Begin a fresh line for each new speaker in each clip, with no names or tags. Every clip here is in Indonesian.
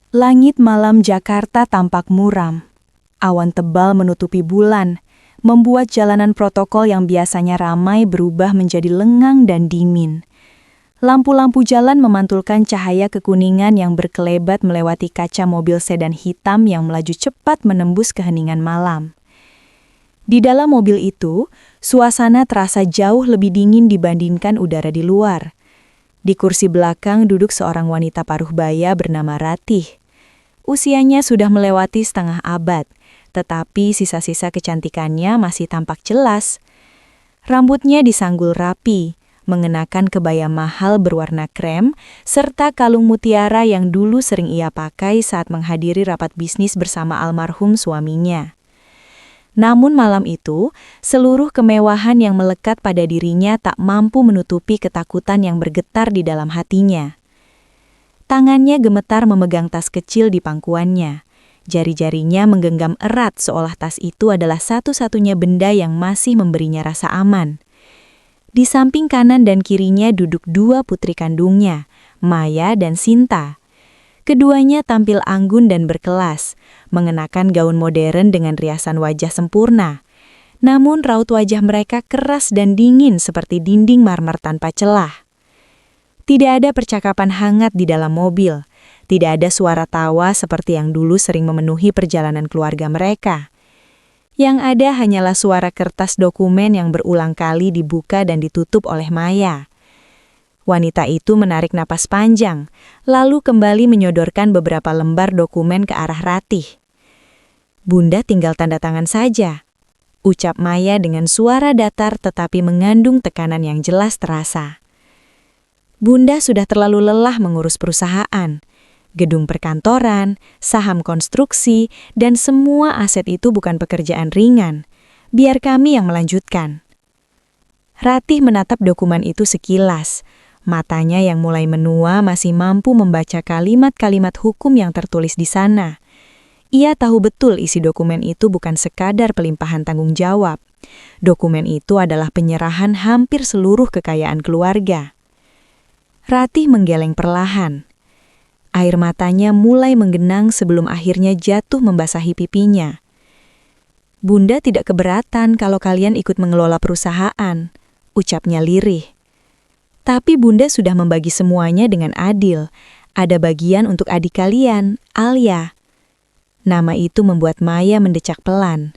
Langit malam Jakarta tampak muram. Awan tebal menutupi bulan, membuat jalanan protokol yang biasanya ramai berubah menjadi lengang dan dingin. Lampu-lampu jalan memantulkan cahaya kekuningan yang berkelebat melewati kaca mobil sedan hitam yang melaju cepat menembus keheningan malam. Di dalam mobil itu, suasana terasa jauh lebih dingin dibandingkan udara di luar. Di kursi belakang duduk seorang wanita paruh baya bernama Ratih. Usianya sudah melewati setengah abad, tetapi sisa-sisa kecantikannya masih tampak jelas. Rambutnya disanggul rapi, mengenakan kebaya mahal berwarna krem, serta kalung mutiara yang dulu sering ia pakai saat menghadiri rapat bisnis bersama almarhum suaminya. Namun malam itu, seluruh kemewahan yang melekat pada dirinya tak mampu menutupi ketakutan yang bergetar di dalam hatinya. Tangannya gemetar memegang tas kecil di pangkuannya. Jari-jarinya menggenggam erat seolah tas itu adalah satu-satunya benda yang masih memberinya rasa aman. Di samping kanan dan kirinya duduk dua putri kandungnya, Maya dan Sinta. Keduanya tampil anggun dan berkelas, mengenakan gaun modern dengan riasan wajah sempurna. Namun raut wajah mereka keras dan dingin seperti dinding marmer tanpa celah. Tidak ada percakapan hangat di dalam mobil. Tidak ada suara tawa seperti yang dulu sering memenuhi perjalanan keluarga mereka. Yang ada hanyalah suara kertas dokumen yang berulang kali dibuka dan ditutup oleh Maya. Wanita itu menarik napas panjang, lalu kembali menyodorkan beberapa lembar dokumen ke arah Ratih. "Bunda tinggal tanda tangan saja," ucap Maya dengan suara datar tetapi mengandung tekanan yang jelas terasa. "Bunda sudah terlalu lelah mengurus perusahaan. Gedung perkantoran, saham konstruksi, dan semua aset itu bukan pekerjaan ringan. Biar kami yang melanjutkan." Ratih menatap dokumen itu sekilas. Matanya yang mulai menua masih mampu membaca kalimat-kalimat hukum yang tertulis di sana. Ia tahu betul isi dokumen itu bukan sekadar pelimpahan tanggung jawab. Dokumen itu adalah penyerahan hampir seluruh kekayaan keluarga. Ratih menggeleng perlahan. Air matanya mulai menggenang sebelum akhirnya jatuh membasahi pipinya. "Bunda tidak keberatan kalau kalian ikut mengelola perusahaan," ucapnya lirih. "Tapi Bunda sudah membagi semuanya dengan adil. Ada bagian untuk adik kalian, Alia." Nama itu membuat Maya mendecak pelan.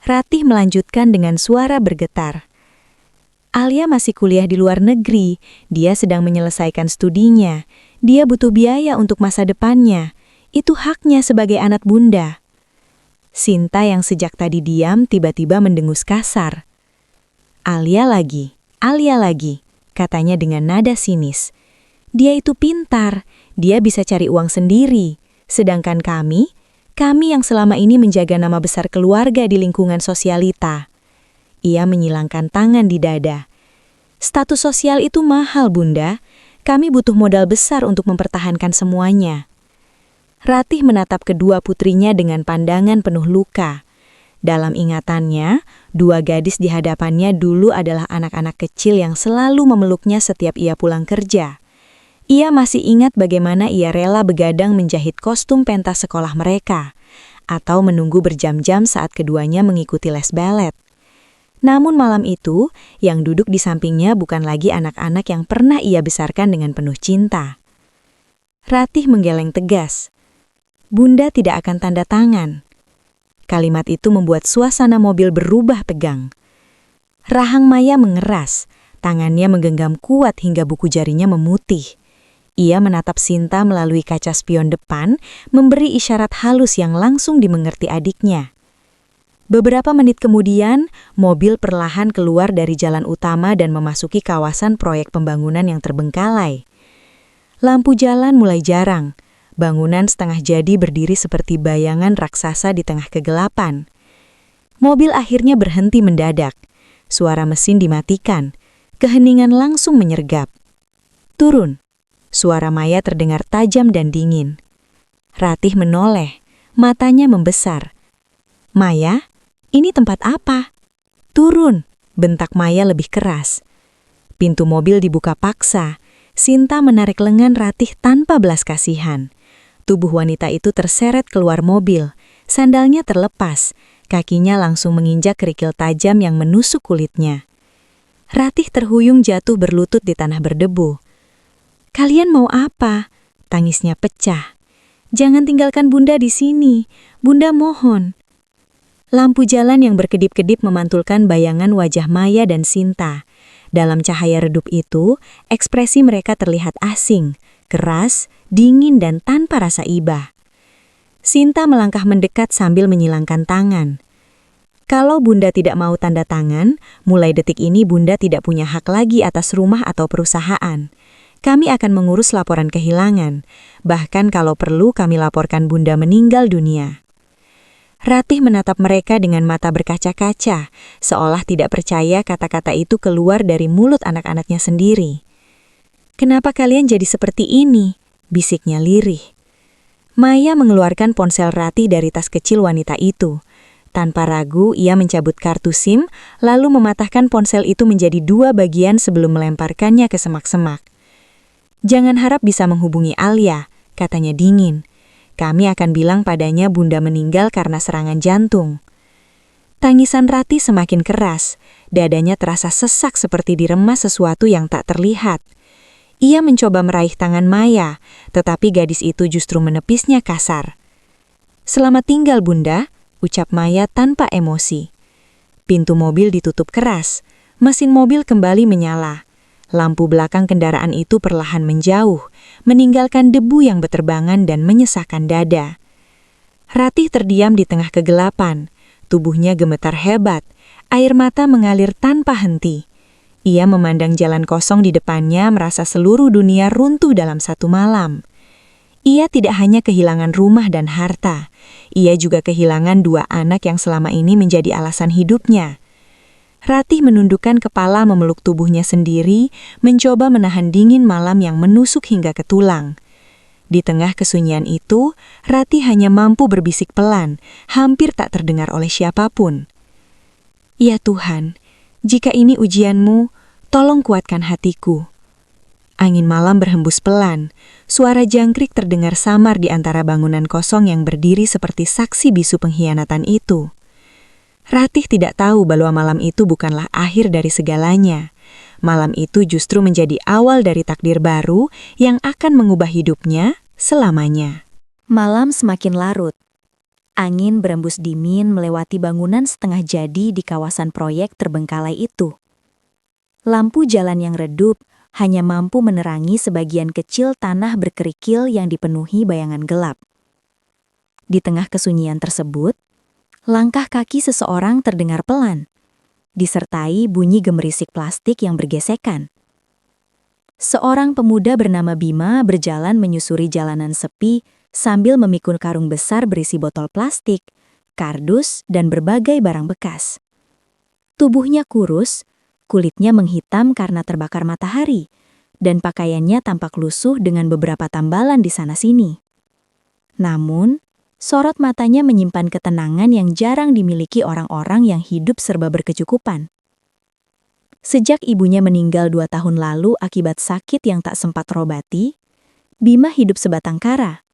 Ratih melanjutkan dengan suara bergetar. "Alia masih kuliah di luar negeri. Dia sedang menyelesaikan studinya. Dia butuh biaya untuk masa depannya. Itu haknya sebagai anak Bunda." Sinta yang sejak tadi diam tiba-tiba mendengus kasar. Alia lagi," katanya dengan nada sinis. "Dia itu pintar. Dia bisa cari uang sendiri. Sedangkan kami yang selama ini menjaga nama besar keluarga di lingkungan sosialita." Ia menyilangkan tangan di dada. "Status sosial itu mahal, Bunda. Kami butuh modal besar untuk mempertahankan semuanya." Ratih menatap kedua putrinya dengan pandangan penuh luka. Dalam ingatannya, dua gadis di hadapannya dulu adalah anak-anak kecil yang selalu memeluknya setiap ia pulang kerja. Ia masih ingat bagaimana ia rela begadang menjahit kostum pentas sekolah mereka, atau menunggu berjam-jam saat keduanya mengikuti les balet. Namun malam itu, yang duduk di sampingnya bukan lagi anak-anak yang pernah ia besarkan dengan penuh cinta. Ratih menggeleng tegas. "Bunda tidak akan tanda tangan." Kalimat itu membuat suasana mobil berubah tegang. Rahang Maya mengeras, tangannya menggenggam kuat hingga buku jarinya memutih. Ia menatap Sinta melalui kaca spion depan, memberi isyarat halus yang langsung dimengerti adiknya. Beberapa menit kemudian, mobil perlahan keluar dari jalan utama dan memasuki kawasan proyek pembangunan yang terbengkalai. Lampu jalan mulai jarang. Bangunan setengah jadi berdiri seperti bayangan raksasa di tengah kegelapan. Mobil akhirnya berhenti mendadak. Suara mesin dimatikan. Keheningan langsung menyergap. "Turun." Suara Maya terdengar tajam dan dingin. Ratih menoleh. Matanya membesar. "Maya, ini tempat apa?" "Turun," bentak Maya lebih keras. Pintu mobil dibuka paksa. Sinta menarik lengan Ratih tanpa belas kasihan. Tubuh wanita itu terseret keluar mobil, sandalnya terlepas, kakinya langsung menginjak kerikil tajam yang menusuk kulitnya. Ratih terhuyung jatuh berlutut di tanah berdebu. "Kalian mau apa?" Tangisnya pecah. "Jangan tinggalkan Bunda di sini. Bunda mohon." Lampu jalan yang berkedip-kedip memantulkan bayangan wajah Maya dan Sinta. Dalam cahaya redup itu, ekspresi mereka terlihat asing, keras, dingin dan tanpa rasa iba. Sinta melangkah mendekat sambil menyilangkan tangan. "Kalau Bunda tidak mau tanda tangan, mulai detik ini Bunda tidak punya hak lagi atas rumah atau perusahaan. Kami akan mengurus laporan kehilangan. Bahkan kalau perlu kami laporkan Bunda meninggal dunia." Ratih menatap mereka dengan mata berkaca-kaca, seolah tidak percaya kata-kata itu keluar dari mulut anak-anaknya sendiri. "Kenapa kalian jadi seperti ini?" bisiknya lirih. Maya mengeluarkan ponsel Ratih dari tas kecil wanita itu. Tanpa ragu, ia mencabut kartu SIM, lalu mematahkan ponsel itu menjadi 2 bagian sebelum melemparkannya ke semak-semak. "Jangan harap bisa menghubungi Alia," katanya dingin. "Kami akan bilang padanya Bunda meninggal karena serangan jantung." Tangisan Ratih semakin keras, dadanya terasa sesak seperti diremas sesuatu yang tak terlihat. Ia mencoba meraih tangan Maya, tetapi gadis itu justru menepisnya kasar. "Selamat tinggal Bunda," ucap Maya tanpa emosi. Pintu mobil ditutup keras, mesin mobil kembali menyala. Lampu belakang kendaraan itu perlahan menjauh, meninggalkan debu yang beterbangan dan menyesakkan dada. Ratih terdiam di tengah kegelapan, tubuhnya gemetar hebat, air mata mengalir tanpa henti. Ia memandang jalan kosong di depannya, merasa seluruh dunia runtuh dalam satu malam. Ia tidak hanya kehilangan rumah dan harta, ia juga kehilangan 2 anak yang selama ini menjadi alasan hidupnya. Ratih menundukkan kepala memeluk tubuhnya sendiri, mencoba menahan dingin malam yang menusuk hingga ke tulang. Di tengah kesunyian itu, Ratih hanya mampu berbisik pelan, hampir tak terdengar oleh siapapun. "Ya Tuhan, jika ini ujianmu, tolong kuatkan hatiku." Angin malam berhembus pelan, suara jangkrik terdengar samar di antara bangunan kosong yang berdiri seperti saksi bisu pengkhianatan itu. Ratih tidak tahu bahwa malam itu bukanlah akhir dari segalanya. Malam itu justru menjadi awal dari takdir baru yang akan mengubah hidupnya selamanya. Malam semakin larut. Angin berembus dingin melewati bangunan setengah jadi di kawasan proyek terbengkalai itu. Lampu jalan yang redup hanya mampu menerangi sebagian kecil tanah berkerikil yang dipenuhi bayangan gelap. Di tengah kesunyian tersebut, langkah kaki seseorang terdengar pelan, disertai bunyi gemerisik plastik yang bergesekan. Seorang pemuda bernama Bima berjalan menyusuri jalanan sepi sambil memikul karung besar berisi botol plastik, kardus, dan berbagai barang bekas. Tubuhnya kurus, kulitnya menghitam karena terbakar matahari, dan pakaiannya tampak lusuh dengan beberapa tambalan di sana-sini. Namun, sorot matanya menyimpan ketenangan yang jarang dimiliki orang-orang yang hidup serba berkecukupan. Sejak ibunya meninggal 2 tahun lalu akibat sakit yang tak sempat terobati, Bima hidup sebatang kara.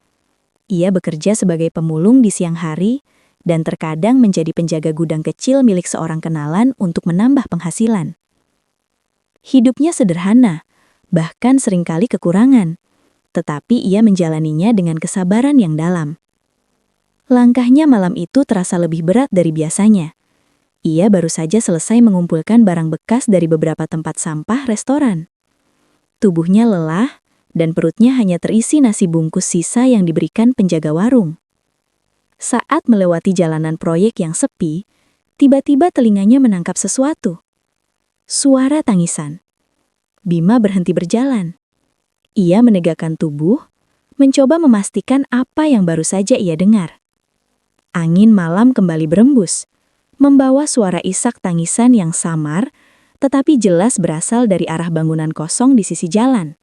Ia bekerja sebagai pemulung di siang hari dan terkadang menjadi penjaga gudang kecil milik seorang kenalan untuk menambah penghasilan. Hidupnya sederhana, bahkan seringkali kekurangan, tetapi ia menjalaninya dengan kesabaran yang dalam. Langkahnya malam itu terasa lebih berat dari biasanya. Ia baru saja selesai mengumpulkan barang bekas dari beberapa tempat sampah restoran. Tubuhnya lelah, dan perutnya hanya terisi nasi bungkus sisa yang diberikan penjaga warung. Saat melewati jalanan proyek yang sepi, tiba-tiba telinganya menangkap sesuatu. Suara tangisan. Bima berhenti berjalan. Ia menegakkan tubuh, mencoba memastikan apa yang baru saja ia dengar. Angin malam kembali berembus, membawa suara isak tangisan yang samar, tetapi jelas berasal dari arah bangunan kosong di sisi jalan.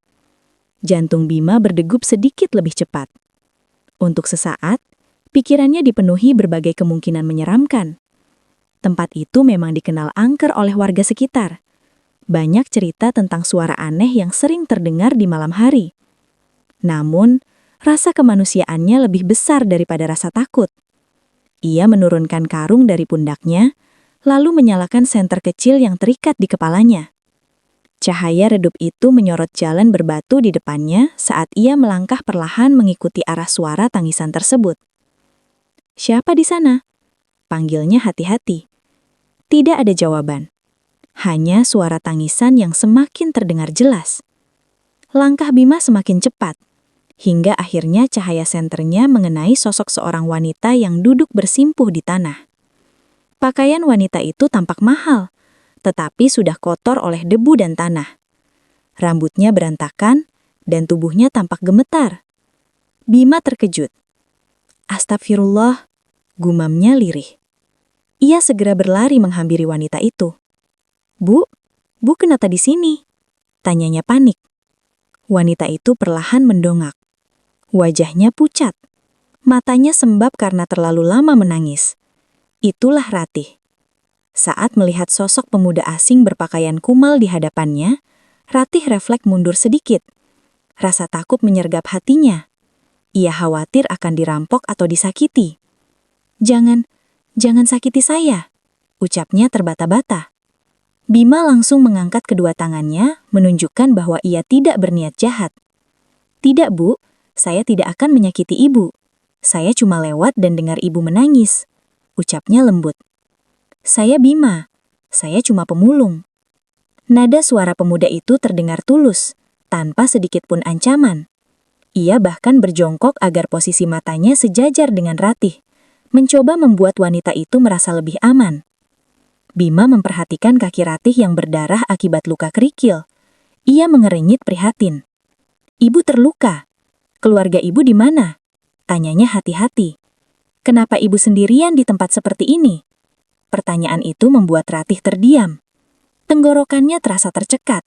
Jantung Bima berdegup sedikit lebih cepat. Untuk sesaat, pikirannya dipenuhi berbagai kemungkinan menyeramkan. Tempat itu memang dikenal angker oleh warga sekitar. Banyak cerita tentang suara aneh yang sering terdengar di malam hari. Namun,
Rasa kemanusiaannya lebih besar daripada rasa takut. Ia menurunkan karung dari pundaknya, lalu menyalakan senter kecil yang terikat di kepalanya. Cahaya redup itu menyorot jalan berbatu di depannya saat ia melangkah perlahan mengikuti arah suara tangisan tersebut. "Siapa di sana?" panggilnya hati-hati. Tidak ada jawaban. Hanya suara tangisan yang semakin terdengar jelas. Langkah Bima semakin cepat, hingga akhirnya cahaya senternya mengenai sosok seorang wanita yang duduk bersimpuh di tanah. Pakaian wanita itu tampak mahal, tetapi sudah kotor oleh debu dan tanah. Rambutnya berantakan, dan tubuhnya tampak gemetar. Bima terkejut. "Astagfirullah," gumamnya lirih. Ia segera berlari menghampiri wanita itu. Bu kenapa di sini?" tanyanya panik. Wanita itu perlahan mendongak. Wajahnya pucat. Matanya sembab karena terlalu lama menangis. Itulah Ratih. Saat melihat sosok pemuda asing berpakaian kumal di hadapannya, Ratih refleks mundur sedikit. Rasa takut menyergap hatinya. Ia khawatir akan dirampok atau disakiti. Jangan sakiti saya," ucapnya terbata-bata. Bima langsung mengangkat kedua tangannya, menunjukkan bahwa ia tidak berniat jahat. "Tidak, Bu. Saya tidak akan menyakiti Ibu. Saya cuma lewat dan dengar Ibu menangis," ucapnya lembut. "Saya Bima. Saya cuma pemulung." Nada suara pemuda itu terdengar tulus, tanpa sedikit pun ancaman. Ia bahkan berjongkok agar posisi matanya sejajar dengan Ratih, mencoba membuat wanita itu merasa lebih aman. Bima memperhatikan kaki Ratih yang berdarah akibat luka kerikil. Ia mengernyit prihatin. "Ibu terluka. Keluarga Ibu di mana?" tanyanya hati-hati. "Kenapa Ibu sendirian di tempat seperti ini?" Pertanyaan itu membuat Ratih terdiam. Tenggorokannya terasa tercekat.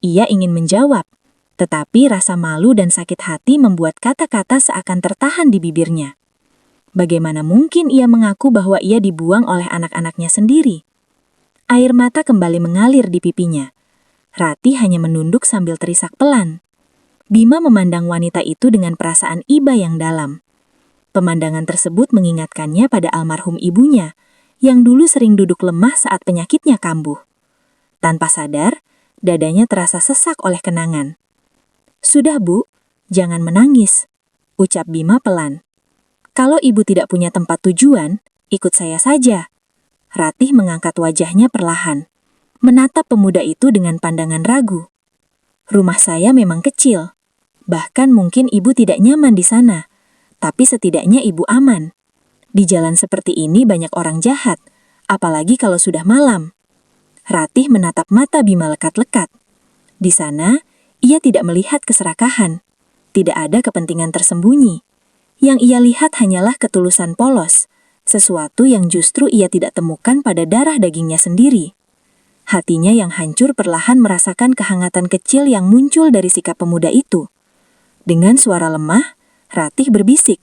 Ia ingin menjawab, tetapi rasa malu dan sakit hati membuat kata-kata seakan tertahan di bibirnya. Bagaimana mungkin ia mengaku bahwa ia dibuang oleh anak-anaknya sendiri? Air mata kembali mengalir di pipinya. Ratih hanya menunduk sambil terisak pelan. Bima memandang wanita itu dengan perasaan iba yang dalam. Pemandangan tersebut mengingatkannya pada almarhum ibunya, yang dulu sering duduk lemah saat penyakitnya kambuh. Tanpa sadar, dadanya terasa sesak oleh kenangan. "Sudah, Bu, jangan menangis," ucap Bima pelan. "Kalau Ibu tidak punya tempat tujuan, ikut saya saja." Ratih mengangkat wajahnya perlahan, menatap pemuda itu dengan pandangan ragu. "Rumah saya memang kecil. Bahkan mungkin Ibu tidak nyaman di sana. Tapi setidaknya Ibu aman. Di jalan seperti ini banyak orang jahat, apalagi kalau sudah malam." Ratih menatap mata Bima lekat-lekat. Di sana, ia tidak melihat keserakahan. Tidak ada kepentingan tersembunyi. Yang ia lihat hanyalah ketulusan polos, sesuatu yang justru ia tidak temukan pada darah dagingnya sendiri. Hatinya yang hancur perlahan merasakan kehangatan kecil yang muncul dari sikap pemuda itu. Dengan suara lemah, Ratih berbisik,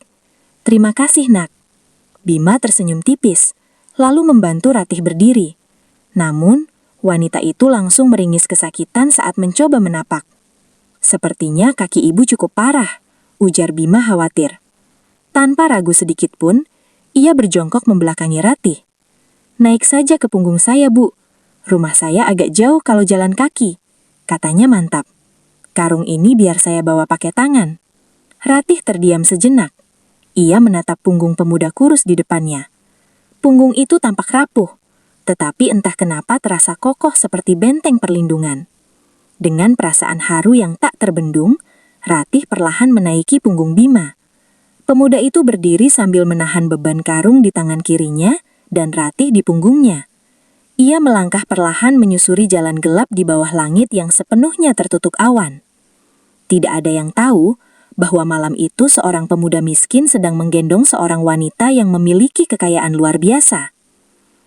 "Terima kasih, Nak." Bima tersenyum tipis, lalu membantu Ratih berdiri. Namun, wanita itu langsung meringis kesakitan saat mencoba menapak. "Sepertinya kaki Ibu cukup parah," ujar Bima khawatir. Tanpa ragu sedikit pun, ia berjongkok membelakangi Ratih. "Naik saja ke punggung saya, Bu. Rumah saya agak jauh kalau jalan kaki," katanya mantap. "Karung ini biar saya bawa pakai tangan." Ratih terdiam sejenak. Ia menatap punggung pemuda kurus di depannya. Punggung itu tampak rapuh, tetapi entah kenapa terasa kokoh seperti benteng perlindungan. Dengan perasaan haru yang tak terbendung, Ratih perlahan menaiki punggung Bima. Pemuda itu berdiri sambil menahan beban karung di tangan kirinya dan Ratih di punggungnya. Ia melangkah perlahan menyusuri jalan gelap di bawah langit yang sepenuhnya tertutup awan. Tidak ada yang tahu bahwa malam itu seorang pemuda miskin sedang menggendong seorang wanita yang memiliki kekayaan luar biasa.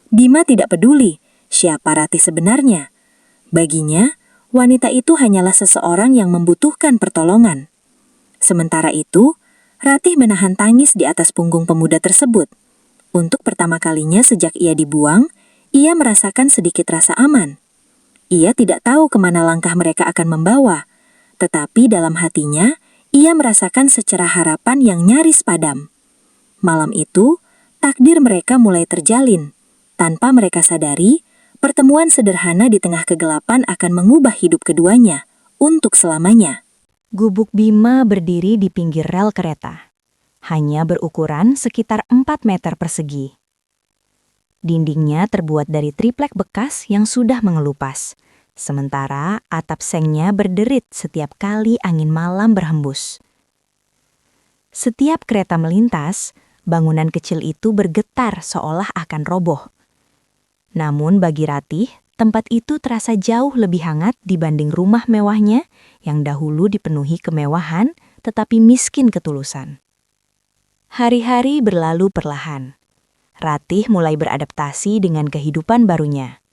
Bima tidak peduli siapa Ratih sebenarnya. Baginya, wanita itu hanyalah seseorang yang membutuhkan pertolongan. Sementara itu, Ratih menahan tangis di atas punggung pemuda tersebut. Untuk pertama kalinya sejak ia dibuang, ia merasakan sedikit rasa aman. Ia tidak tahu kemana langkah mereka akan membawa, tetapi dalam hatinya, Ia merasakan secerah harapan yang nyaris padam. Malam itu, takdir mereka mulai terjalin. Tanpa mereka sadari, pertemuan sederhana di tengah kegelapan akan mengubah hidup keduanya untuk selamanya.
Gubuk Bima berdiri di pinggir rel kereta. Hanya berukuran sekitar 4 meter persegi. Dindingnya terbuat dari triplek bekas yang sudah mengelupas. Sementara atap sengnya berderit setiap kali angin malam berhembus. Setiap kereta melintas, bangunan kecil itu bergetar seolah akan roboh. Namun bagi Ratih, tempat itu terasa jauh lebih hangat dibanding rumah mewahnya yang dahulu dipenuhi kemewahan tetapi miskin ketulusan. Hari-hari berlalu perlahan. Ratih mulai beradaptasi dengan kehidupan barunya.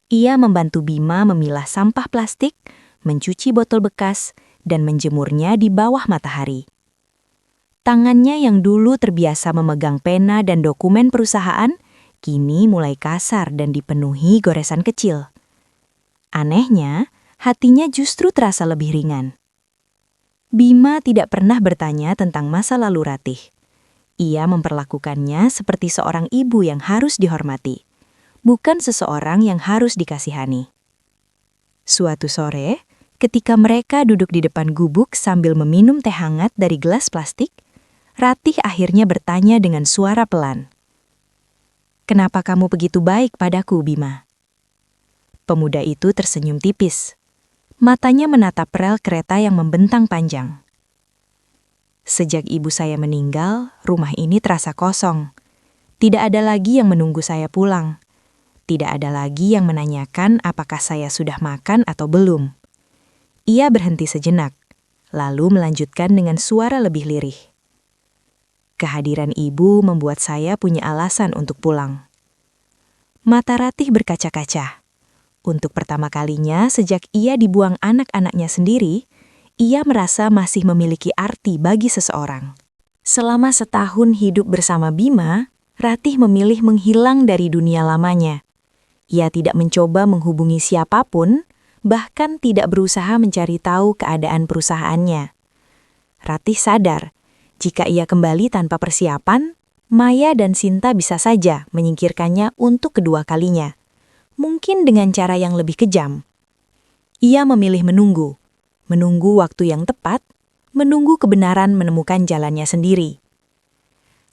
Ia membantu Bima memilah sampah plastik, mencuci botol bekas, dan menjemurnya di bawah matahari. Tangannya yang dulu terbiasa memegang pena dan dokumen perusahaan, kini mulai kasar dan dipenuhi goresan kecil. Anehnya, hatinya justru terasa lebih ringan. Bima tidak pernah bertanya tentang masa lalu Ratih. Ia memperlakukannya seperti seorang ibu yang harus dihormati, bukan seseorang yang harus dikasihani. Suatu sore, ketika mereka duduk di depan gubuk sambil meminum teh hangat dari gelas plastik, Ratih akhirnya bertanya dengan suara pelan. "Kenapa kamu begitu baik padaku, Bima?" Pemuda itu tersenyum tipis. Matanya menatap rel kereta yang membentang panjang. "Sejak ibu saya meninggal, rumah ini terasa kosong. Tidak ada lagi yang menunggu saya pulang. Tidak ada lagi yang menanyakan apakah saya sudah makan atau belum." Ia berhenti sejenak, lalu melanjutkan dengan suara lebih lirih. "Kehadiran ibu membuat saya punya alasan untuk pulang." Mata Ratih berkaca-kaca. Untuk pertama kalinya sejak ia dibuang anak-anaknya sendiri, ia merasa masih memiliki arti bagi seseorang. Selama setahun hidup bersama Bima, Ratih memilih menghilang dari dunia lamanya. Ia tidak mencoba menghubungi siapapun, bahkan tidak berusaha mencari tahu keadaan perusahaannya. Ratih sadar, jika ia kembali tanpa persiapan, Maya dan Sinta bisa saja menyingkirkannya untuk kedua kalinya. Mungkin dengan cara yang lebih kejam. Ia memilih menunggu waktu yang tepat, menunggu kebenaran menemukan jalannya sendiri.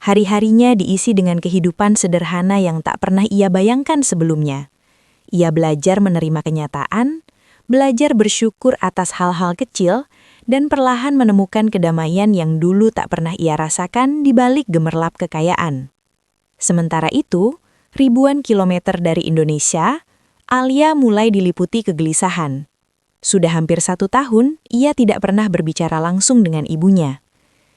Hari-harinya diisi dengan kehidupan sederhana yang tak pernah ia bayangkan sebelumnya. Ia belajar menerima kenyataan, belajar bersyukur atas hal-hal kecil, dan perlahan menemukan kedamaian yang dulu tak pernah ia rasakan di balik gemerlap kekayaan. Sementara itu, ribuan kilometer dari Indonesia, Alia mulai diliputi kegelisahan. Sudah hampir 1 tahun, ia tidak pernah berbicara langsung dengan ibunya.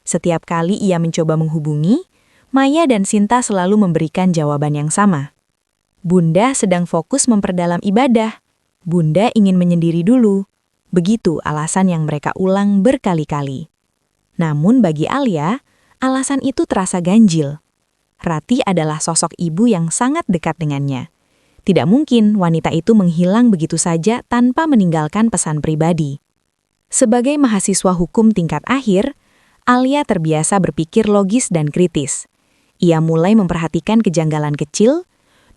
Setiap kali ia mencoba menghubungi, Maya dan Sinta selalu memberikan jawaban yang sama. "Bunda sedang fokus memperdalam ibadah. Bunda ingin menyendiri dulu." Begitu alasan yang mereka ulang berkali-kali. Namun bagi Alia, alasan itu terasa ganjil. Ratih adalah sosok ibu yang sangat dekat dengannya. Tidak mungkin wanita itu menghilang begitu saja tanpa meninggalkan pesan pribadi. Sebagai mahasiswa hukum tingkat akhir, Alia terbiasa berpikir logis dan kritis. Ia mulai memperhatikan kejanggalan kecil,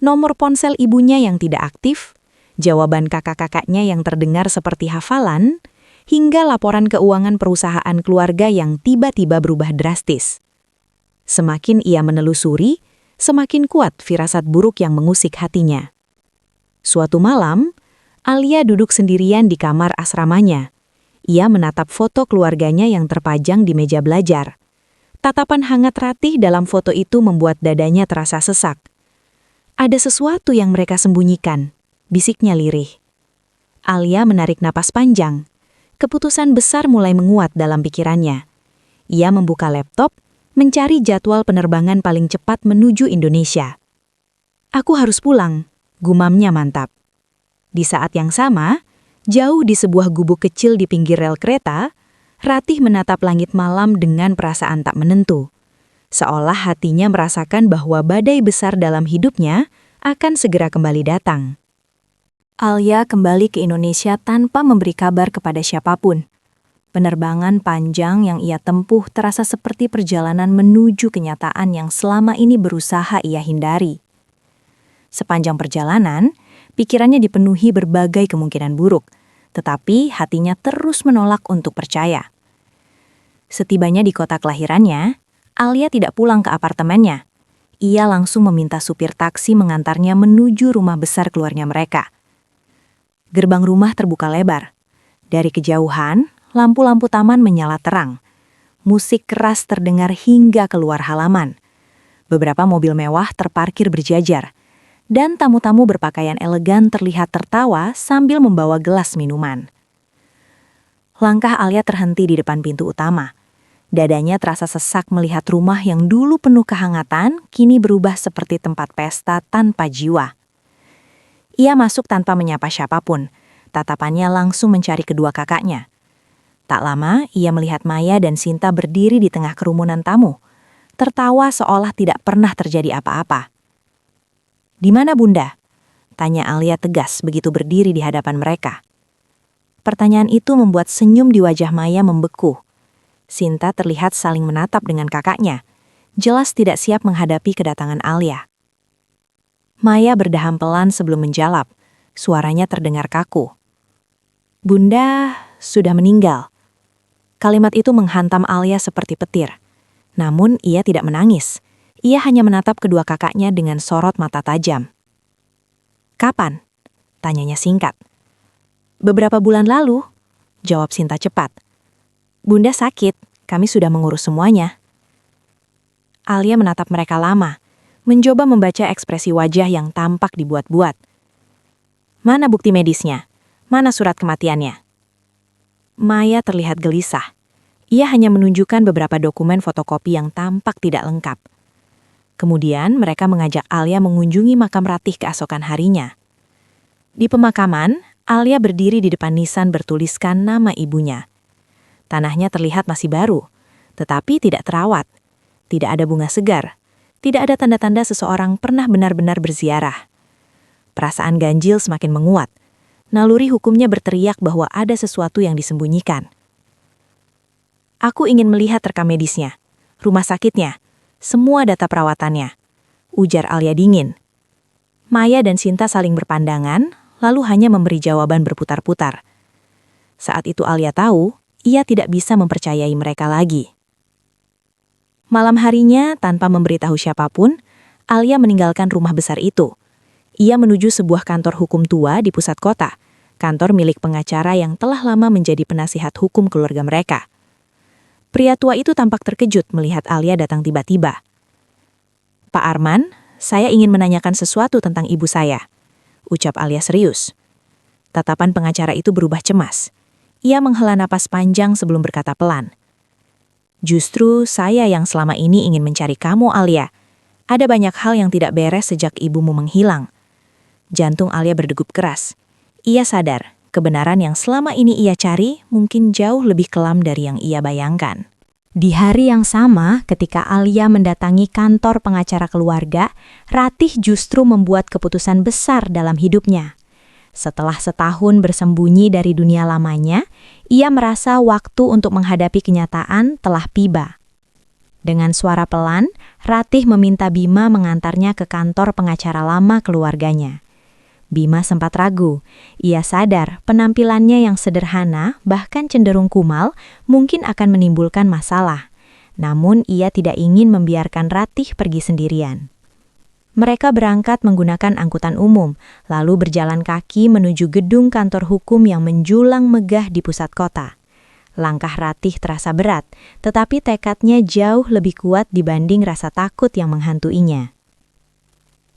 nomor ponsel ibunya yang tidak aktif, jawaban kakak-kakaknya yang terdengar seperti hafalan, hingga laporan keuangan perusahaan keluarga yang tiba-tiba berubah drastis. Semakin ia menelusuri, semakin kuat firasat buruk yang mengusik hatinya. Suatu malam, Alia duduk sendirian di kamar asramanya. Ia menatap foto keluarganya yang terpajang di meja belajar. Tatapan hangat Ratih dalam foto itu membuat dadanya terasa sesak. "Ada sesuatu yang mereka sembunyikan," bisiknya lirih. Alia menarik napas panjang. Keputusan besar mulai menguat dalam pikirannya. Ia membuka laptop, mencari jadwal penerbangan paling cepat menuju Indonesia. "Aku harus pulang," gumamnya mantap. Di saat yang sama, jauh di sebuah gubuk kecil di pinggir rel kereta, Ratih menatap langit malam dengan perasaan tak menentu. Seolah hatinya merasakan bahwa badai besar dalam hidupnya akan segera kembali datang. Alia kembali ke Indonesia tanpa memberi kabar kepada siapapun. Penerbangan panjang yang ia tempuh terasa seperti perjalanan menuju kenyataan yang selama ini berusaha ia hindari. Sepanjang perjalanan, pikirannya dipenuhi berbagai kemungkinan buruk, tetapi hatinya terus menolak untuk percaya. Setibanya di kota kelahirannya, Alia tidak pulang ke apartemennya. Ia langsung meminta supir taksi mengantarnya menuju rumah besar keluarga mereka. Gerbang rumah terbuka lebar. Dari kejauhan, lampu-lampu taman menyala terang. Musik keras terdengar hingga keluar halaman. Beberapa mobil mewah terparkir berjajar. Dan tamu-tamu berpakaian elegan terlihat tertawa sambil membawa gelas minuman. Langkah Alia terhenti di depan pintu utama. Dadanya terasa sesak melihat rumah yang dulu penuh kehangatan, kini berubah seperti tempat pesta tanpa jiwa. Ia masuk tanpa menyapa siapapun. Tatapannya langsung mencari kedua kakaknya. Tak lama, ia melihat Maya dan Sinta berdiri di tengah kerumunan tamu. Tertawa seolah tidak pernah terjadi apa-apa. "Di mana Bunda?" tanya Alia tegas begitu berdiri di hadapan mereka. Pertanyaan itu membuat senyum di wajah Maya membeku. Sinta terlihat saling menatap dengan kakaknya, jelas tidak siap menghadapi kedatangan Alia. Maya berdaham pelan sebelum menjawab, suaranya terdengar kaku. "Bunda sudah meninggal." Kalimat itu menghantam Alia seperti petir. Namun ia tidak menangis. Ia hanya menatap kedua kakaknya dengan sorot mata tajam. "Kapan?" tanyanya singkat. "Beberapa bulan lalu," jawab Sinta cepat. "Bunda sakit, kami sudah mengurus semuanya." Alia menatap mereka lama, mencoba membaca ekspresi wajah yang tampak dibuat-buat. "Mana bukti medisnya? Mana surat kematiannya?" Maya terlihat gelisah. Ia hanya menunjukkan beberapa dokumen fotokopi yang tampak tidak lengkap. Kemudian mereka mengajak Alia mengunjungi makam Ratih keesokan harinya. Di pemakaman, Alia berdiri di depan nisan bertuliskan nama ibunya. Tanahnya terlihat masih baru, tetapi tidak terawat. Tidak ada bunga segar. Tidak ada tanda-tanda seseorang pernah benar-benar berziarah. Perasaan ganjil semakin menguat. Naluri hukumnya berteriak bahwa ada sesuatu yang disembunyikan. "Aku ingin melihat rekam medisnya, rumah sakitnya, semua data perawatannya," ujar Alia dingin. Maya dan Sinta saling berpandangan, lalu hanya memberi jawaban berputar-putar. Saat itu Alia tahu, ia tidak bisa mempercayai mereka lagi. Malam harinya, tanpa memberitahu siapapun, Alia meninggalkan rumah besar itu. Ia menuju sebuah kantor hukum tua di pusat kota, kantor milik pengacara yang telah lama menjadi penasihat hukum keluarga mereka. Pria tua itu tampak terkejut melihat Alia datang tiba-tiba. "Pak Arman, saya ingin menanyakan sesuatu tentang ibu saya," ucap Alia serius. Tatapan pengacara itu berubah cemas. Ia menghela napas panjang sebelum berkata pelan. "Justru saya yang selama ini ingin mencari kamu, Alia. Ada banyak hal yang tidak beres sejak ibumu menghilang." Jantung Alia berdegup keras. Ia sadar, kebenaran yang selama ini ia cari mungkin jauh lebih kelam dari yang ia bayangkan. Di hari yang sama, ketika Alia mendatangi kantor pengacara keluarga, Ratih justru membuat keputusan besar dalam hidupnya. Setelah setahun bersembunyi dari dunia lamanya, ia merasa waktu untuk menghadapi kenyataan telah tiba. Dengan suara pelan, Ratih meminta Bima mengantarnya ke kantor pengacara lama keluarganya. Bima sempat ragu. Ia sadar penampilannya yang sederhana, bahkan cenderung kumal, mungkin akan menimbulkan masalah. Namun ia tidak ingin membiarkan Ratih pergi sendirian. Mereka berangkat menggunakan angkutan umum, lalu berjalan kaki menuju gedung kantor hukum yang menjulang megah di pusat kota. Langkah Ratih terasa berat, tetapi tekadnya jauh lebih kuat dibanding rasa takut yang menghantuinya.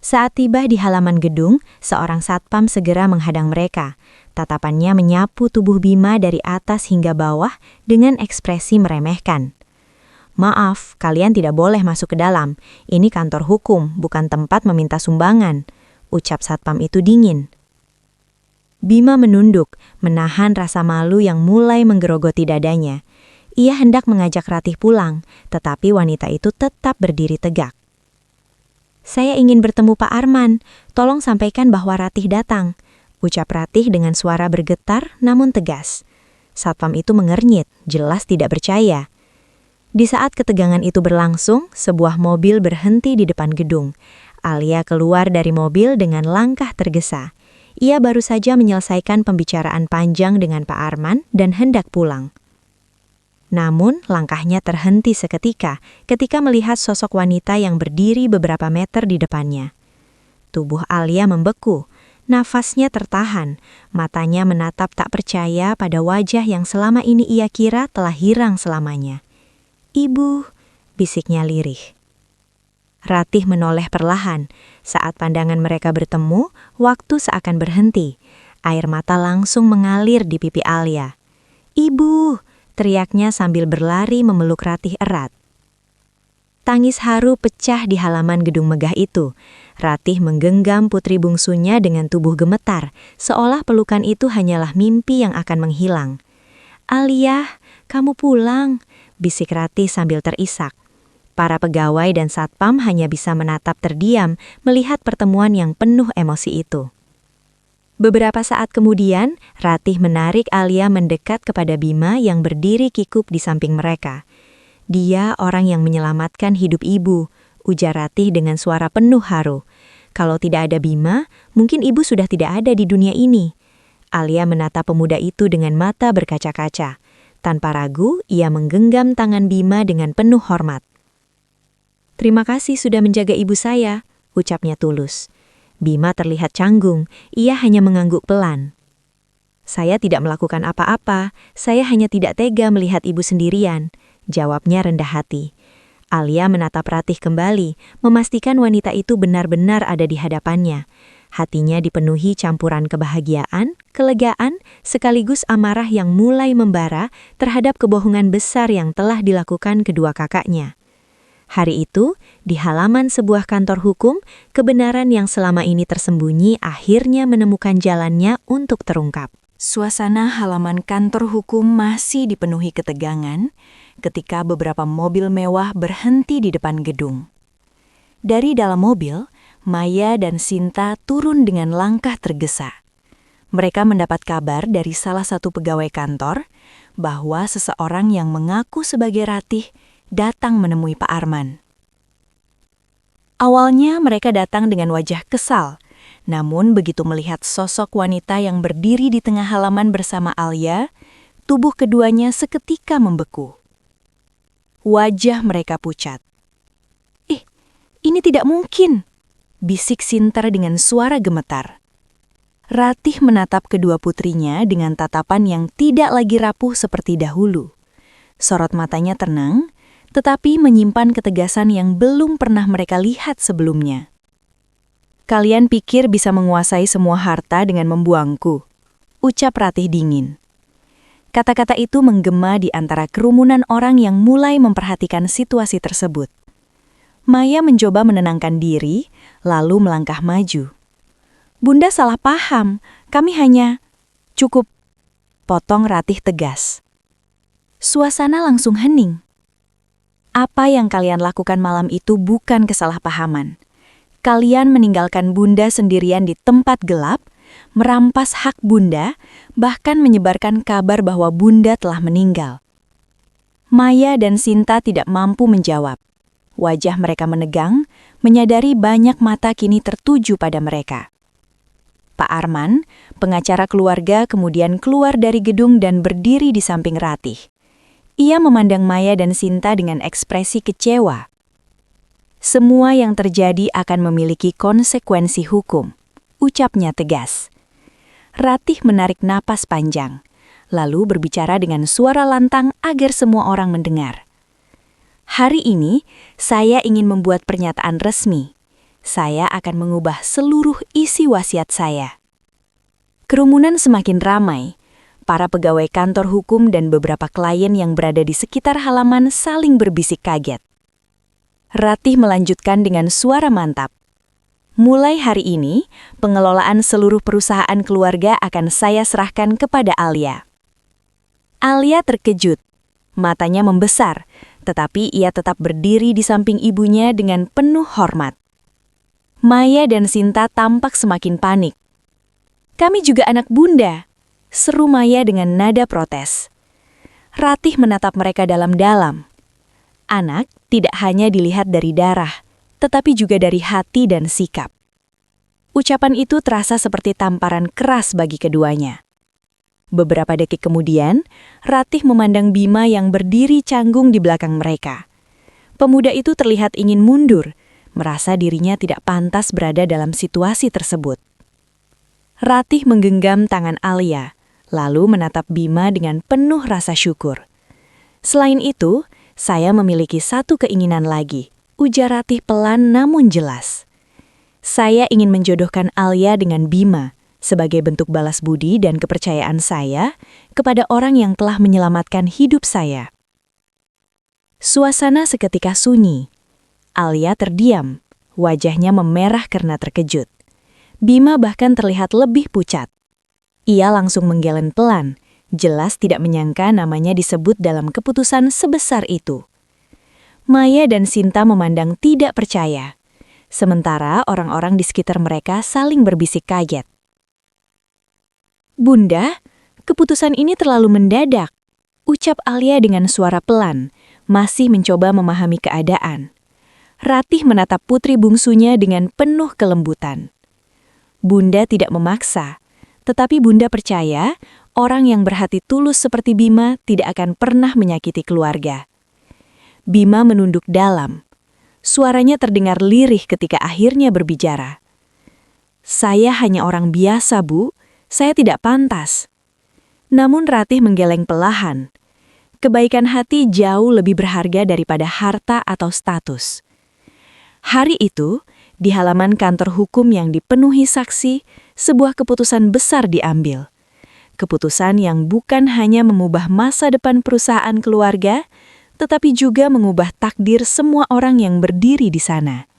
Saat tiba di halaman gedung, seorang satpam segera menghadang mereka. Tatapannya menyapu tubuh Bima dari atas hingga bawah dengan ekspresi meremehkan. "Maaf, kalian tidak boleh masuk ke dalam. Ini kantor hukum, bukan tempat meminta sumbangan," ucap satpam itu dingin. Bima menunduk, menahan rasa malu yang mulai menggerogoti dadanya. Ia hendak mengajak Ratih pulang, tetapi wanita itu tetap berdiri tegak. "Saya ingin bertemu Pak Arman, tolong sampaikan bahwa Ratih datang," ucap Ratih dengan suara bergetar namun tegas.
Satpam itu mengernyit, jelas tidak percaya. Di saat ketegangan itu berlangsung, sebuah mobil berhenti di depan gedung. Alia keluar dari mobil dengan langkah tergesa. Ia baru saja menyelesaikan pembicaraan panjang dengan Pak Arman dan hendak pulang. Namun, langkahnya terhenti seketika ketika melihat sosok wanita yang berdiri beberapa meter di depannya. Tubuh Alia membeku, nafasnya tertahan, matanya menatap tak percaya pada wajah yang selama ini ia kira telah hilang selamanya. "Ibu," bisiknya lirih. Ratih menoleh perlahan. Saat pandangan mereka bertemu, waktu seakan berhenti. Air mata langsung mengalir di pipi Alia. "Ibu!" teriaknya sambil berlari memeluk Ratih erat. Tangis haru pecah di halaman gedung megah itu. Ratih menggenggam putri bungsunya dengan tubuh gemetar, seolah pelukan itu hanyalah mimpi yang akan menghilang. "Alia, kamu pulang," bisik Ratih sambil terisak. Para pegawai dan satpam hanya bisa menatap terdiam melihat pertemuan yang penuh emosi itu. Beberapa saat kemudian, Ratih menarik Alia mendekat kepada Bima yang berdiri kikuk di samping mereka. "Dia orang yang menyelamatkan hidup ibu," ujar Ratih dengan suara penuh haru. "Kalau tidak ada Bima, mungkin ibu sudah tidak ada di dunia ini." Alia menatap pemuda itu dengan mata berkaca-kaca. Tanpa ragu, ia menggenggam tangan Bima dengan penuh hormat. "Terima kasih sudah menjaga ibu saya," ucapnya tulus. Bima terlihat canggung, ia hanya mengangguk pelan. "Saya tidak melakukan apa-apa, saya hanya tidak tega melihat ibu sendirian," jawabnya rendah hati. Alia menatap Ratih kembali, memastikan wanita itu benar-benar ada di hadapannya. Hatinya dipenuhi campuran kebahagiaan, kelegaan, sekaligus amarah yang mulai membara terhadap kebohongan besar yang telah dilakukan kedua kakaknya. Hari itu, di halaman sebuah kantor hukum, kebenaran yang selama ini tersembunyi akhirnya menemukan jalannya untuk terungkap.
Suasana halaman kantor hukum masih dipenuhi ketegangan ketika beberapa mobil mewah berhenti di depan gedung. Dari dalam mobil, Maya dan Sinta turun dengan langkah tergesa. Mereka mendapat kabar dari salah satu pegawai kantor bahwa seseorang yang mengaku sebagai Ratih datang menemui Pak Arman. Awalnya mereka datang dengan wajah kesal, namun begitu melihat sosok wanita yang berdiri di tengah halaman bersama Alia, tubuh keduanya seketika membeku. Wajah mereka pucat. Ini tidak mungkin," bisik Sinta dengan suara gemetar. Ratih menatap kedua putrinya dengan tatapan yang tidak lagi rapuh seperti dahulu. Sorot matanya tenang, tetapi menyimpan ketegasan yang belum pernah mereka lihat sebelumnya. "Kalian pikir bisa menguasai semua harta dengan membuangku?" ucap Ratih dingin. Kata-kata itu menggema di antara kerumunan orang yang mulai memperhatikan situasi tersebut. Maya mencoba menenangkan diri, lalu melangkah maju. "Bunda salah paham, kami hanya..." "Cukup," potong Ratih tegas. Suasana langsung hening. Apa yang kalian lakukan malam itu bukan kesalahpahaman. Kalian meninggalkan Bunda sendirian di tempat gelap, merampas hak Bunda, bahkan menyebarkan kabar bahwa Bunda telah meninggal. Maya dan Sinta tidak mampu menjawab. Wajah mereka menegang, menyadari banyak mata kini tertuju pada mereka. Pak Arman, pengacara keluarga, kemudian keluar dari gedung dan berdiri di samping Ratih. Ia memandang Maya dan Sinta dengan ekspresi kecewa. "Semua yang terjadi akan memiliki konsekuensi hukum," ucapnya tegas. Ratih menarik napas panjang, lalu berbicara dengan suara lantang agar semua orang mendengar. "Hari ini, saya ingin membuat pernyataan resmi. Saya akan mengubah seluruh isi wasiat saya." Kerumunan semakin ramai. Para pegawai kantor hukum dan beberapa klien yang berada di sekitar halaman saling berbisik kaget. Ratih melanjutkan dengan suara mantap. "Mulai hari ini, pengelolaan seluruh perusahaan keluarga akan saya serahkan kepada Alia." Alia terkejut. Matanya membesar, tetapi ia tetap berdiri di samping ibunya dengan penuh hormat. Maya dan Sinta tampak semakin panik. "Kami juga anak Bunda," seru Maya dengan nada protes. Ratih menatap mereka dalam-dalam. Anak tidak hanya dilihat dari darah, tetapi juga dari hati dan sikap. Ucapan itu terasa seperti tamparan keras bagi keduanya. Beberapa detik kemudian, Ratih memandang Bima yang berdiri canggung di belakang mereka. Pemuda itu terlihat ingin mundur, merasa dirinya tidak pantas berada dalam situasi tersebut. Ratih menggenggam tangan Alia, lalu menatap Bima dengan penuh rasa syukur. Selain itu, saya memiliki satu keinginan lagi, ujar Ratih pelan namun jelas. Saya ingin menjodohkan Alia dengan Bima sebagai bentuk balas budi dan kepercayaan saya kepada orang yang telah menyelamatkan hidup saya. Suasana seketika sunyi. Alia terdiam, wajahnya memerah karena terkejut. Bima bahkan terlihat lebih pucat. Ia langsung menggeleng pelan, jelas tidak menyangka namanya disebut dalam keputusan sebesar itu. Maya dan Sinta memandang tidak percaya. Sementara orang-orang di sekitar mereka saling berbisik kaget. "Bunda, keputusan ini terlalu mendadak," ucap Alia dengan suara pelan, masih mencoba memahami keadaan. Ratih menatap putri bungsunya dengan penuh kelembutan. Bunda tidak memaksa, tetapi Bunda percaya orang yang berhati tulus seperti Bima tidak akan pernah menyakiti keluarga. Bima menunduk dalam. Suaranya terdengar lirih ketika akhirnya berbicara. "Saya hanya orang biasa, Bu. Saya tidak pantas." Namun Ratih menggeleng perlahan. Kebaikan hati jauh lebih berharga daripada harta atau status. Hari itu, di halaman kantor hukum yang dipenuhi saksi, sebuah keputusan besar diambil. Keputusan yang bukan hanya mengubah masa depan perusahaan keluarga, tetapi juga mengubah takdir semua orang yang berdiri di sana.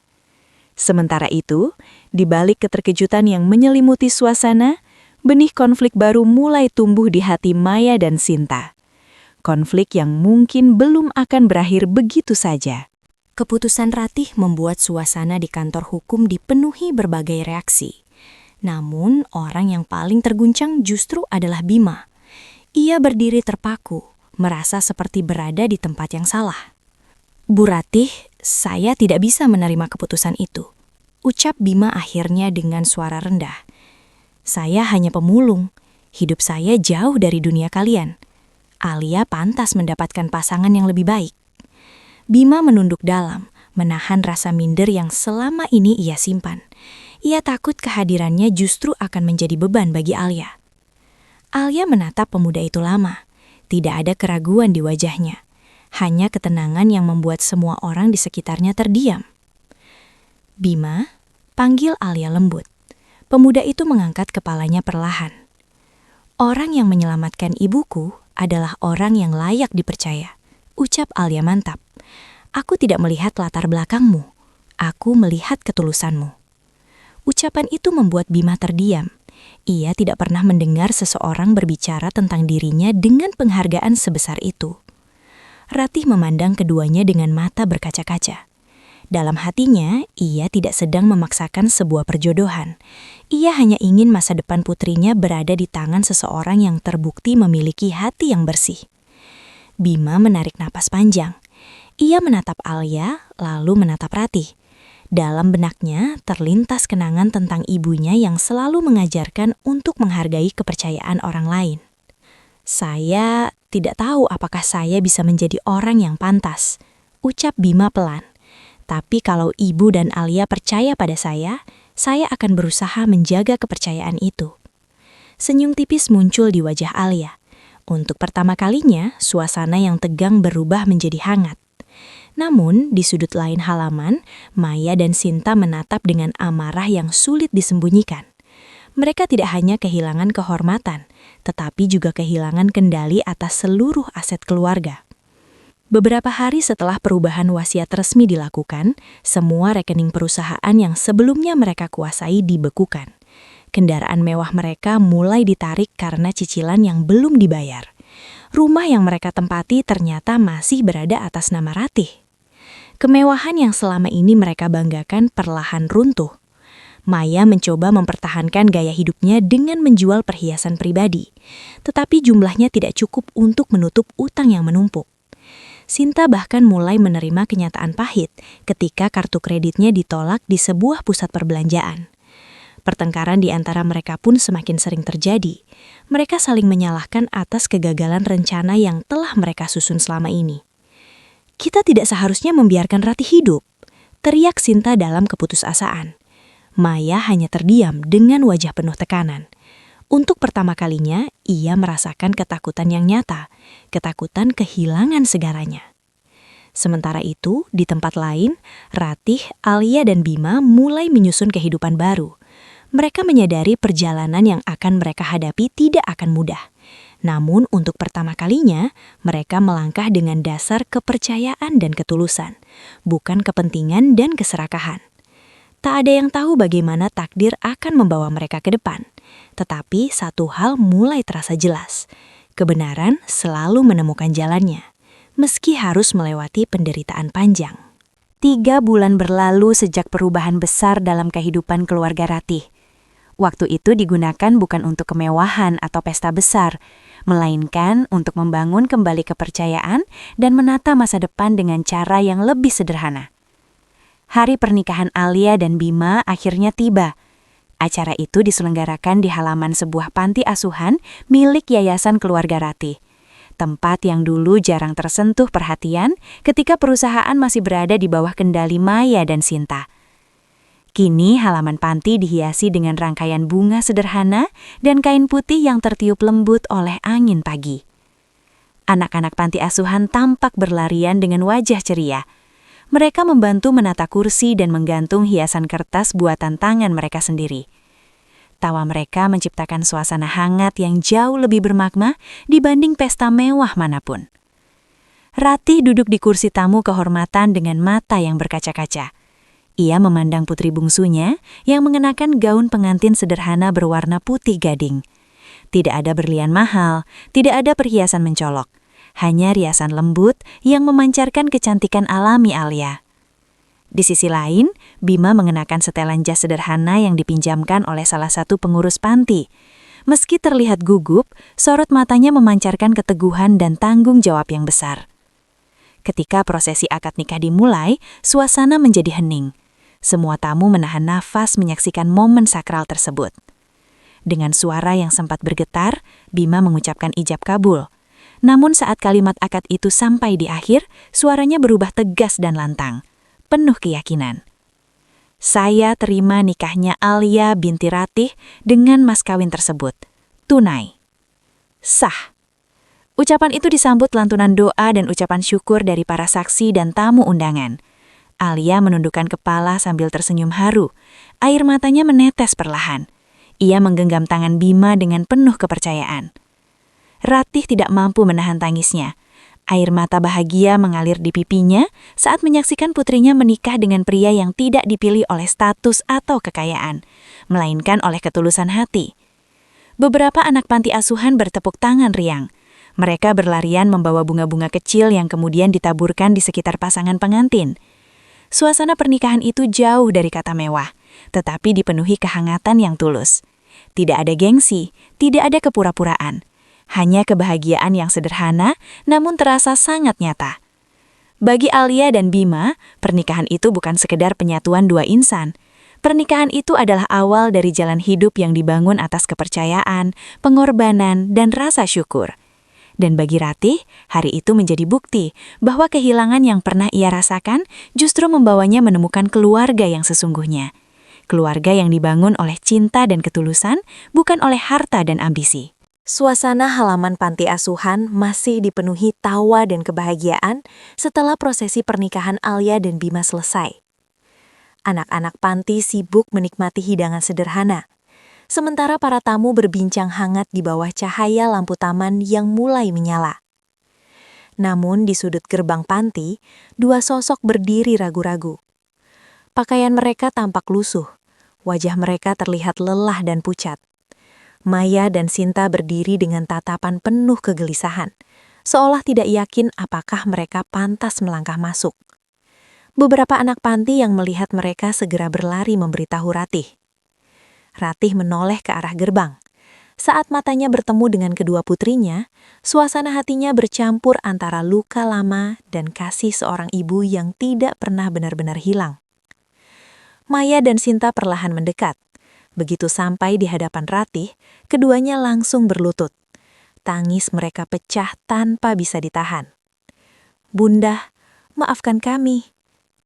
Sementara itu, di balik keterkejutan yang menyelimuti suasana, benih konflik baru mulai tumbuh di hati Maya dan Sinta. Konflik yang mungkin belum akan berakhir begitu saja. Keputusan Ratih membuat suasana di kantor hukum dipenuhi berbagai reaksi. Namun, orang yang paling terguncang justru adalah Bima. Ia berdiri terpaku, merasa seperti berada di tempat yang salah. "Bu Ratih, saya tidak bisa menerima keputusan itu," ucap Bima akhirnya dengan suara rendah. "Saya hanya pemulung. Hidup saya jauh dari dunia kalian. Alia pantas mendapatkan pasangan yang lebih baik." Bima menunduk dalam, menahan rasa minder yang selama ini ia simpan. Ia takut kehadirannya justru akan menjadi beban bagi Alia. Alia menatap pemuda itu lama. Tidak ada keraguan di wajahnya, hanya ketenangan yang membuat semua orang di sekitarnya terdiam. "Bima," panggil Alia lembut. Pemuda itu mengangkat kepalanya perlahan. "Orang yang menyelamatkan ibuku adalah orang yang layak dipercaya," ucap Alia mantap. "Aku tidak melihat latar belakangmu, aku melihat ketulusanmu." Ucapan itu membuat Bima terdiam. Ia tidak pernah mendengar seseorang berbicara tentang dirinya dengan penghargaan sebesar itu. Ratih memandang keduanya dengan mata berkaca-kaca. Dalam hatinya, ia tidak sedang memaksakan sebuah perjodohan. Ia hanya ingin masa depan putrinya berada di tangan seseorang yang terbukti memiliki hati yang bersih. Bima menarik napas panjang. Ia menatap Alia, lalu menatap Ratih. Dalam benaknya terlintas kenangan tentang ibunya yang selalu mengajarkan untuk menghargai kepercayaan orang lain. "Saya tidak tahu apakah saya bisa menjadi orang yang pantas," ucap Bima pelan. "Tapi kalau ibu dan Alia percaya pada saya akan berusaha menjaga kepercayaan itu." Senyum tipis muncul di wajah Alia. Untuk pertama kalinya, suasana yang tegang berubah menjadi hangat. Namun, di sudut lain halaman, Maya dan Sinta menatap dengan amarah yang sulit disembunyikan. Mereka tidak hanya kehilangan kehormatan, tetapi juga kehilangan kendali atas seluruh aset keluarga. Beberapa hari setelah perubahan wasiat resmi dilakukan, semua rekening perusahaan yang sebelumnya mereka kuasai dibekukan. Kendaraan mewah mereka mulai ditarik karena cicilan yang belum dibayar. Rumah yang mereka tempati ternyata masih berada atas nama Ratih. Kemewahan yang selama ini mereka banggakan perlahan runtuh. Maya mencoba mempertahankan gaya hidupnya dengan menjual perhiasan pribadi, tetapi jumlahnya tidak cukup untuk menutup utang yang menumpuk. Sinta bahkan mulai menerima kenyataan pahit ketika kartu kreditnya ditolak di sebuah pusat perbelanjaan. Pertengkaran di antara mereka pun semakin sering terjadi. Mereka saling menyalahkan atas kegagalan rencana yang telah mereka susun selama ini. "Kita tidak seharusnya membiarkan Ratih hidup," teriak Sinta dalam keputusasaan. Maya hanya terdiam dengan wajah penuh tekanan. Untuk pertama kalinya, ia merasakan ketakutan yang nyata, ketakutan kehilangan segalanya. Sementara itu, di tempat lain, Ratih, Alia, dan Bima mulai menyusun kehidupan baru. Mereka menyadari perjalanan yang akan mereka hadapi tidak akan mudah. Namun, untuk pertama kalinya, mereka melangkah dengan dasar kepercayaan dan ketulusan, bukan kepentingan dan keserakahan. Tak ada yang tahu bagaimana takdir akan membawa mereka ke depan. Tetapi satu hal mulai terasa jelas. Kebenaran selalu menemukan jalannya, meski harus melewati penderitaan panjang. 3 bulan berlalu sejak perubahan besar dalam kehidupan keluarga Ratih. Waktu itu digunakan bukan untuk kemewahan atau pesta besar, melainkan untuk membangun kembali kepercayaan dan menata masa depan dengan cara yang lebih sederhana. Hari pernikahan Alia dan Bima akhirnya tiba. Acara itu diselenggarakan di halaman sebuah panti asuhan milik Yayasan Keluarga Ratih. Tempat yang dulu jarang tersentuh perhatian ketika perusahaan masih berada di bawah kendali Maya dan Sinta. Kini halaman panti dihiasi dengan rangkaian bunga sederhana dan kain putih yang tertiup lembut oleh angin pagi. Anak-anak panti asuhan tampak berlarian dengan wajah ceria. Mereka membantu menata kursi dan menggantung hiasan kertas buatan tangan mereka sendiri. Tawa mereka menciptakan suasana hangat yang jauh lebih bermakna dibanding pesta mewah manapun. Ratih duduk di kursi tamu kehormatan dengan mata yang berkaca-kaca. Ia memandang putri bungsunya yang mengenakan gaun pengantin sederhana berwarna putih gading. Tidak ada berlian mahal, tidak ada perhiasan mencolok. Hanya riasan lembut yang memancarkan kecantikan alami Alia. Di sisi lain, Bima mengenakan setelan jas sederhana yang dipinjamkan oleh salah satu pengurus panti. Meski terlihat gugup, sorot matanya memancarkan keteguhan dan tanggung jawab yang besar. Ketika prosesi akad nikah dimulai, suasana menjadi hening. Semua tamu menahan nafas menyaksikan momen sakral tersebut. Dengan suara yang sempat bergetar, Bima mengucapkan ijab kabul. Namun saat kalimat akad itu sampai di akhir, suaranya berubah tegas dan lantang, penuh keyakinan. "Saya terima nikahnya Alia binti Ratih dengan mas kawin tersebut. Tunai. Sah." Ucapan itu disambut lantunan doa dan ucapan syukur dari para saksi dan tamu undangan. Alia menundukkan kepala sambil tersenyum haru. Air matanya menetes perlahan. Ia menggenggam tangan Bima dengan penuh kepercayaan. Ratih tidak mampu menahan tangisnya. Air mata bahagia mengalir di pipinya saat menyaksikan putrinya menikah dengan pria yang tidak dipilih oleh status atau kekayaan, melainkan oleh ketulusan hati. Beberapa anak panti asuhan bertepuk tangan riang. Mereka berlarian membawa bunga-bunga kecil yang kemudian ditaburkan di sekitar pasangan pengantin. Suasana pernikahan itu jauh dari kata mewah, tetapi dipenuhi kehangatan yang tulus. Tidak ada gengsi, tidak ada kepura-puraan. Hanya kebahagiaan yang sederhana, namun terasa sangat nyata. Bagi Alia dan Bima, pernikahan itu bukan sekedar penyatuan dua insan. Pernikahan itu adalah awal dari jalan hidup yang dibangun atas kepercayaan, pengorbanan, dan rasa syukur. Dan bagi Ratih, hari itu menjadi bukti bahwa kehilangan yang pernah ia rasakan justru membawanya menemukan keluarga yang sesungguhnya. Keluarga yang dibangun oleh cinta dan ketulusan, bukan oleh harta dan ambisi. Suasana halaman panti asuhan masih dipenuhi tawa dan kebahagiaan setelah prosesi pernikahan Alia dan Bima selesai. Anak-anak panti sibuk menikmati hidangan sederhana. Sementara para tamu berbincang hangat di bawah cahaya lampu taman yang mulai menyala. Namun di sudut gerbang panti, dua sosok berdiri ragu-ragu. Pakaian mereka tampak lusuh, wajah mereka terlihat lelah dan pucat. Maya dan Sinta berdiri dengan tatapan penuh kegelisahan, seolah tidak yakin apakah mereka pantas melangkah masuk. Beberapa anak panti yang melihat mereka segera berlari memberitahu Ratih. Ratih menoleh ke arah gerbang. Saat matanya bertemu dengan kedua putrinya, suasana hatinya bercampur antara luka lama dan kasih seorang ibu yang tidak pernah benar-benar hilang. Maya dan Sinta perlahan mendekat. Begitu sampai di hadapan Ratih, keduanya langsung berlutut. Tangis mereka pecah tanpa bisa ditahan. "Bunda, maafkan kami,"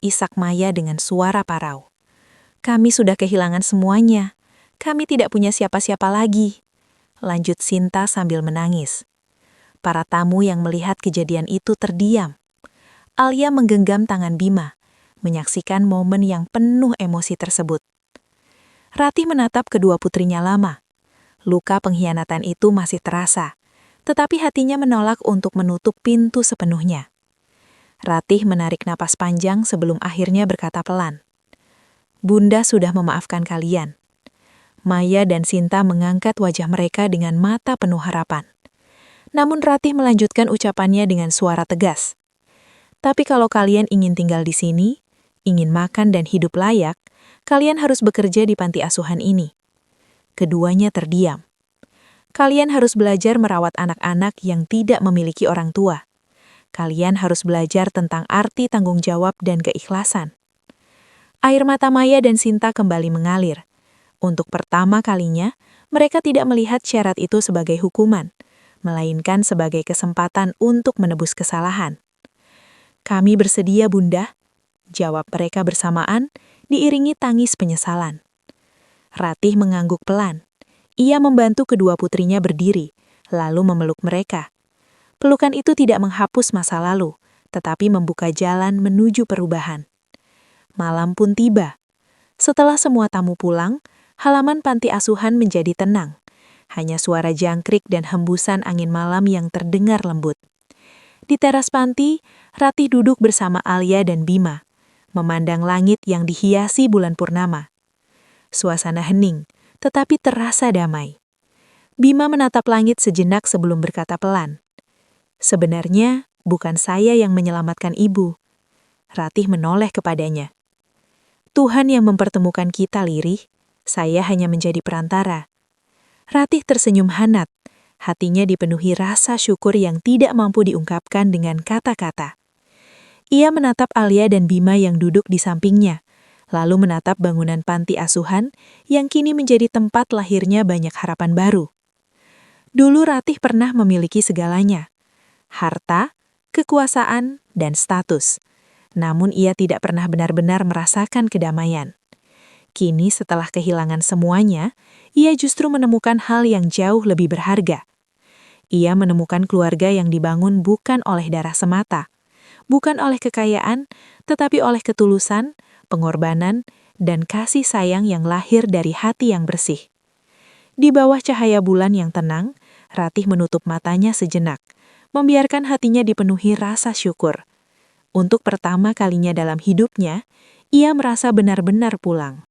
isak Maya dengan suara parau. "Kami sudah kehilangan semuanya. Kami tidak punya siapa-siapa lagi," lanjut Sinta sambil menangis. Para tamu yang melihat kejadian itu terdiam. Alia menggenggam tangan Bima, menyaksikan momen yang penuh emosi tersebut. Ratih menatap kedua putrinya lama. Luka pengkhianatan itu masih terasa, tetapi hatinya menolak untuk menutup pintu sepenuhnya. Ratih menarik napas panjang sebelum akhirnya berkata pelan, "Bunda sudah memaafkan kalian." Maya dan Sinta mengangkat wajah mereka dengan mata penuh harapan. Namun Ratih melanjutkan ucapannya dengan suara tegas. "Tapi kalau kalian ingin tinggal di sini, ingin makan dan hidup layak, kalian harus bekerja di panti asuhan ini." Keduanya terdiam. "Kalian harus belajar merawat anak-anak yang tidak memiliki orang tua. Kalian harus belajar tentang arti tanggung jawab dan keikhlasan." Air mata Maya dan Sinta kembali mengalir. Untuk pertama kalinya, mereka tidak melihat syarat itu sebagai hukuman, melainkan sebagai kesempatan untuk menebus kesalahan. "Kami bersedia, Bunda," jawab mereka bersamaan, diiringi tangis penyesalan. Ratih mengangguk pelan. Ia membantu kedua putrinya berdiri, lalu memeluk mereka. Pelukan itu tidak menghapus masa lalu, tetapi membuka jalan menuju perubahan. Malam pun tiba. Setelah semua tamu pulang, halaman panti asuhan menjadi tenang. Hanya suara jangkrik dan hembusan angin malam yang terdengar lembut. Di teras panti, Ratih duduk bersama Alia dan Bima, memandang langit yang dihiasi bulan purnama. Suasana hening, tetapi terasa damai. Bima menatap langit sejenak sebelum berkata pelan, "Sebenarnya, bukan saya yang menyelamatkan ibu." Ratih menoleh kepadanya. "Tuhan yang mempertemukan kita, Lirih. Saya hanya menjadi perantara." Ratih tersenyum hangat. Hatinya dipenuhi rasa syukur yang tidak mampu diungkapkan dengan kata-kata. Ia menatap Alia dan Bima yang duduk di sampingnya, lalu menatap bangunan panti asuhan yang kini menjadi tempat lahirnya banyak harapan baru. Dulu Ratih pernah memiliki segalanya, harta, kekuasaan, dan status. Namun ia tidak pernah benar-benar merasakan kedamaian. Kini setelah kehilangan semuanya, ia justru menemukan hal yang jauh lebih berharga. Ia menemukan keluarga yang dibangun bukan oleh darah semata, bukan oleh kekayaan, tetapi oleh ketulusan, pengorbanan, dan kasih sayang yang lahir dari hati yang bersih. Di bawah cahaya bulan yang tenang, Ratih menutup matanya sejenak, membiarkan hatinya dipenuhi rasa syukur. Untuk pertama kalinya dalam hidupnya, ia merasa benar-benar pulang.